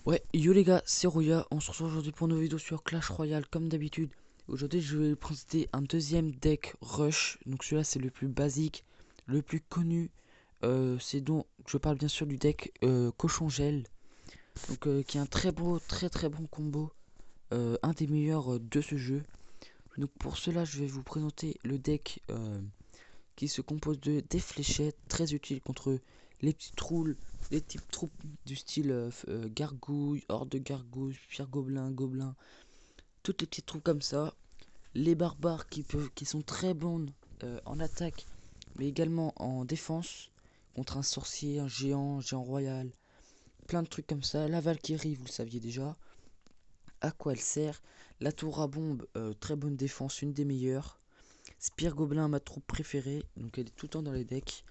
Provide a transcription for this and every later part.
Ouais, yo les gars, c'est Rouya, on se retrouve aujourd'hui pour une nouvelle vidéo sur Clash Royale comme d'habitude. Aujourd'hui je vais vous présenter un deuxième deck Rush, donc celui-là c'est le plus basique, le plus connu. C'est donc, je parle bien sûr du deck Cochon Gel, donc qui est un très beau, très bon combo, un des meilleurs de ce jeu. Donc pour cela je vais vous présenter le deck qui se compose de des fléchettes, très utiles contre les petites troules, les types troupes du style gargouille, horde de gargouilles, pierre gobelin, gobelin, toutes les petites troupes comme ça. Les barbares qui sont très bons en attaque, mais également en défense, contre un sorcier, un géant royal, plein de trucs comme ça. La Valkyrie, vous le saviez déjà. À quoi elle sert? La tour à bombe, très bonne défense, une des meilleures. Spire Gobelin, ma troupe préférée, donc elle est tout le temps dans les decks.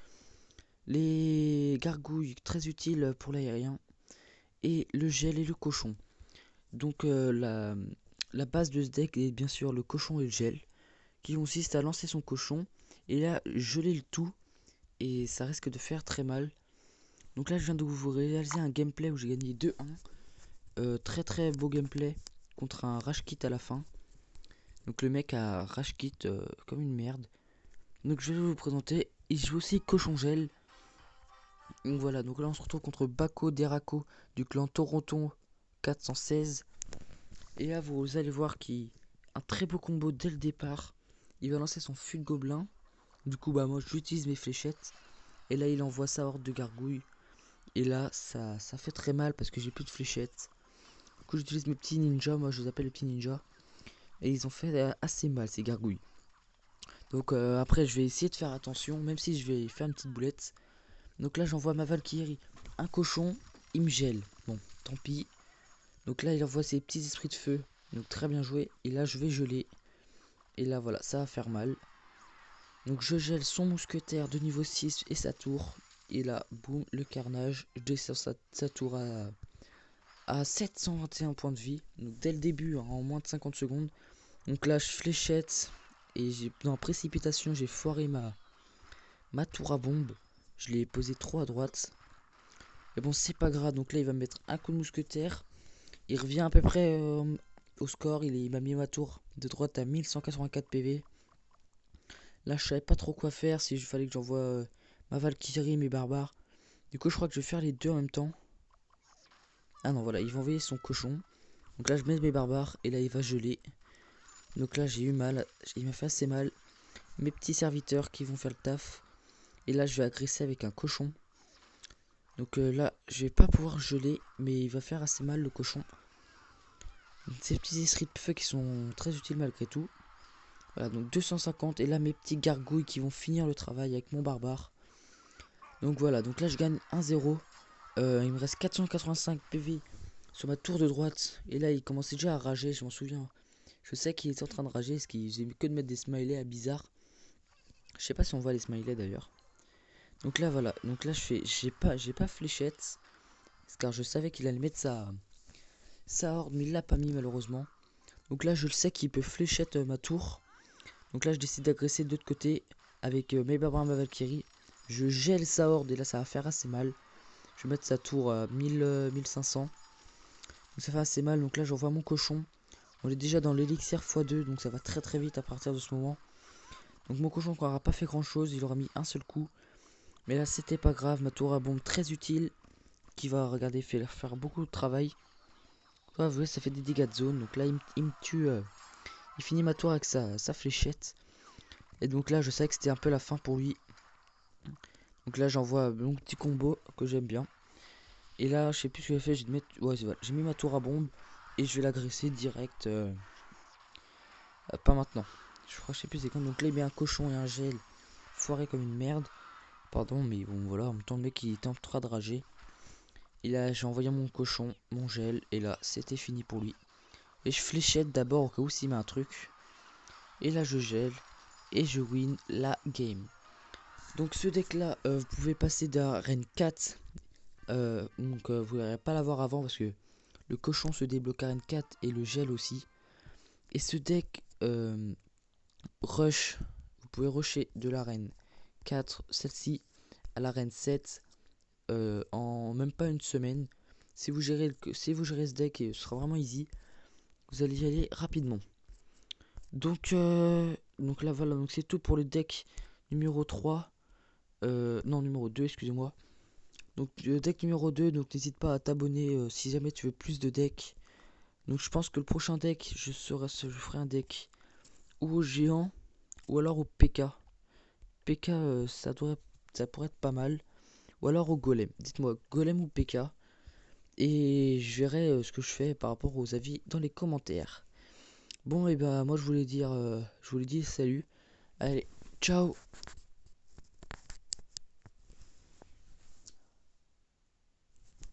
Les gargouilles, très utiles pour l'aérien. Et le gel et le cochon. Donc la base de ce deck est bien sûr le cochon et le gel, qui consiste à lancer son cochon et là geler le tout. Et ça risque de faire très mal. Donc là je viens de vous réaliser un gameplay où j'ai gagné 2-1. Très beau gameplay contre un rage kit à la fin. Donc le mec a rage kit comme une merde. Donc je vais vous présenter. Il joue aussi cochon gel. Donc voilà, donc là on se retrouve contre Bako Deraco du clan Toronto 416. Et là vous allez voir qu'il un très beau combo dès le départ. Il va lancer son fût de gobelin. Du coup bah moi j'utilise mes fléchettes. Et là il envoie sa horde de gargouilles. Et là ça fait très mal parce que j'ai plus de fléchettes. Du coup j'utilise mes petits ninjas, moi je les appelle les petits ninjas. Et ils ont fait assez mal ces gargouilles. Donc après je vais essayer de faire attention, même si je vais faire une petite boulette. Donc là j'envoie ma Valkyrie, un cochon, il me gèle. Bon, tant pis. Donc là il envoie ses petits esprits de feu. Donc très bien joué. Et là je vais geler. Et là voilà, ça va faire mal. Donc je gèle son mousquetaire de niveau 6 et sa tour. Et là, boum, le carnage. Je descends sa tour à 721 points de vie. Donc dès le début, hein, en moins de 50 secondes. Donc là je fléchette. Et dans la précipitation j'ai foiré ma tour à bombe. Je l'ai posé trop à droite. Mais bon c'est pas grave. Donc là il va me mettre un coup de mousquetaire. Il revient à peu près au score. Il m'a mis ma tour de droite à 1184 PV. Là, je savais pas trop quoi faire. Si il fallait que j'envoie ma Valkyrie, mes barbares. Du coup, je crois que je vais faire les deux en même temps. Ah non, voilà, il va envoyer son cochon. Donc là, je mets mes barbares et là, il va geler. Donc là, j'ai eu mal. Il m'a fait assez mal. Mes petits serviteurs qui vont faire le taf. Et là, je vais agresser avec un cochon. Donc là, je vais pas pouvoir geler, mais il va faire assez mal le cochon. Ces petits esprits de feu qui sont très utiles malgré tout. Voilà, donc 250. Et là, mes petits gargouilles qui vont finir le travail avec mon barbare. Donc voilà, donc là, je gagne 1-0. Il me reste 485 PV sur ma tour de droite. Et là, il commençait déjà à rager, je m'en souviens. Je sais qu'il était en train de rager, parce qu'il faisait que de mettre des smileys à bizarre. Je sais pas si on voit les smileys d'ailleurs. Donc là, voilà. Donc là, j'ai pas fléchette. Car je savais qu'il allait mettre sa horde, mais il l'a pas mis malheureusement. Donc là, je le sais qu'il peut fléchette ma tour. Donc là, je décide d'agresser de l'autre côté avec mes barbares et ma Valkyrie. Je gèle sa horde et là, ça va faire assez mal. Je vais mettre sa tour à 1500. Donc ça fait assez mal. Donc là, j'envoie mon cochon. On est déjà dans l'élixir x2. Donc ça va très vite à partir de ce moment. Donc mon cochon n'aura pas fait grand chose. Il aura mis un seul coup. Mais là, c'était pas grave. Ma tour à bombe très utile. Qui va, regardez, faire beaucoup de travail. Vous voyez, ça fait des dégâts de zone. Donc là, il me tue. Il finit ma tour avec sa fléchette. Et donc là, je savais que c'était un peu la fin pour lui. Donc là, j'envoie mon petit combo que j'aime bien. Et là, je sais plus ce que j'ai fait. J'ai mettre... ouais, voilà. J'ai mis ma tour à bombe. Et je vais l'agresser direct. Pas maintenant. Je crois, je sais plus c'est quand. Donc là, il met un cochon et un gel. Foiré comme une merde. Pardon, mais bon, voilà. En même temps, le mec, il était en train de rager. Et là, j'ai envoyé mon cochon, mon gel. Et là, c'était fini pour lui. Et je fléchette d'abord au cas où s'il met un truc. Et là, je gèle. Et je win la game. Donc, ce deck-là, vous pouvez passer d'arène 4. Donc, vous n'allez pas l'avoir avant parce que le cochon se débloque à arène 4 et le gel aussi. Et ce deck rush, vous pouvez rusher de l'arène 4, celle-ci, à l'arène 7 en même pas une semaine. Si vous gérez ce deck, et ce sera vraiment easy, vous allez y aller rapidement. Donc là voilà, donc c'est tout pour le deck numéro 3. Non, numéro 2, excusez-moi. Donc le deck numéro 2, donc n'hésite pas à t'abonner si jamais tu veux plus de decks. Donc je pense que le prochain deck, je ferai un deck ou au géant ou alors au PK. PK, ça pourrait être pas mal. Ou alors au golem. Dites-moi, golem ou PK. Et je verrai ce que je fais par rapport aux avis dans les commentaires. Bon, et bah moi je voulais dire salut. Allez, ciao.